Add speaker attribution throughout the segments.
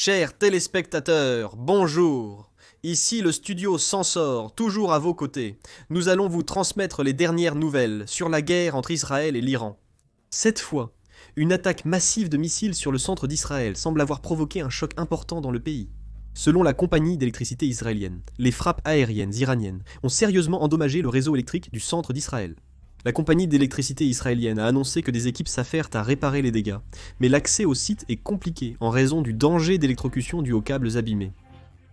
Speaker 1: Chers téléspectateurs, bonjour. Ici le studio Sansor, toujours à vos côtés. Nous allons vous transmettre les dernières nouvelles sur la guerre entre Israël et l'Iran. Cette fois, une attaque massive de missiles sur le centre d'Israël semble avoir provoqué un choc important dans le pays. Selon la compagnie d'électricité israélienne, les frappes aériennes iraniennes ont sérieusement endommagé le réseau électrique du centre d'Israël. La compagnie d'électricité israélienne a annoncé que des équipes s'affairent à réparer les dégâts, mais l'accès au site est compliqué en raison du danger d'électrocution dû aux câbles abîmés.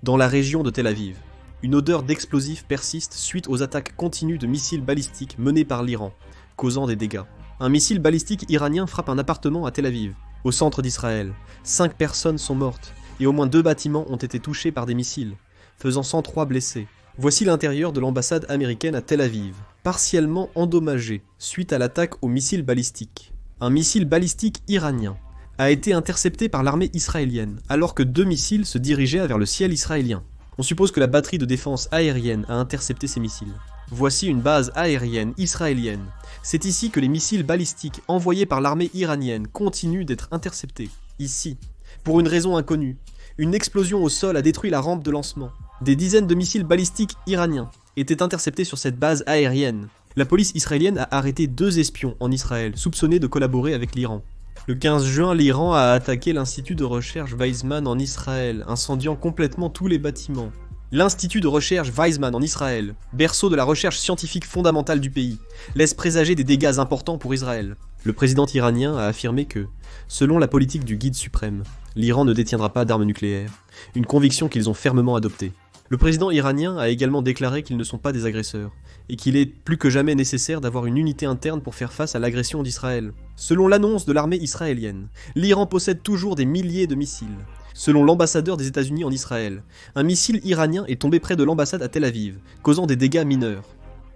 Speaker 1: Dans la région de Tel Aviv, une odeur d'explosifs persiste suite aux attaques continues de missiles balistiques menées par l'Iran, causant des dégâts. Un missile balistique iranien frappe un appartement à Tel Aviv, au centre d'Israël. 5 personnes sont mortes, et au moins 2 bâtiments ont été touchés par des missiles, faisant 103 blessés. Voici l'intérieur de l'ambassade américaine à Tel Aviv, partiellement endommagé suite à l'attaque au missile balistique. Un missile balistique iranien a été intercepté par l'armée israélienne, alors que 2 missiles se dirigeaient vers le ciel israélien. On suppose que la batterie de défense aérienne a intercepté ces missiles. Voici une base aérienne israélienne. C'est ici que les missiles balistiques envoyés par l'armée iranienne continuent d'être interceptés. Ici. Pour une raison inconnue. Une explosion au sol a détruit la rampe de lancement. Des dizaines de missiles balistiques iraniens étaient interceptés sur cette base aérienne. La police israélienne a arrêté 2 espions en Israël, soupçonnés de collaborer avec l'Iran. Le 15 juin, l'Iran a attaqué l'institut de recherche Weizmann en Israël, incendiant complètement tous les bâtiments. L'institut de recherche Weizmann en Israël, berceau de la recherche scientifique fondamentale du pays, laisse présager des dégâts importants pour Israël. Le président iranien a affirmé que, selon la politique du guide suprême, l'Iran ne détiendra pas d'armes nucléaires, une conviction qu'ils ont fermement adoptée. Le président iranien a également déclaré qu'ils ne sont pas des agresseurs, et qu'il est plus que jamais nécessaire d'avoir une unité interne pour faire face à l'agression d'Israël. Selon l'annonce de l'armée israélienne, l'Iran possède toujours des milliers de missiles. Selon l'ambassadeur des États-Unis en Israël, un missile iranien est tombé près de l'ambassade à Tel Aviv, causant des dégâts mineurs.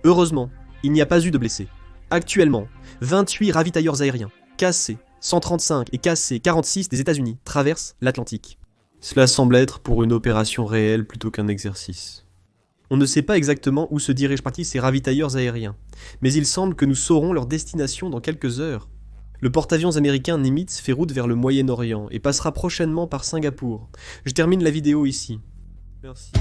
Speaker 1: Heureusement, il n'y a pas eu de blessés. Actuellement, 28 ravitailleurs aériens, KC-135 et KC-46 des États-Unis traversent l'Atlantique. Cela semble être pour une opération réelle plutôt qu'un exercice. On ne sait pas exactement où se dirigent ces ravitailleurs aériens, mais il semble que nous saurons leur destination dans quelques heures. Le porte-avions américain Nimitz fait route vers le Moyen-Orient et passera prochainement par Singapour. Je termine la vidéo ici. Merci.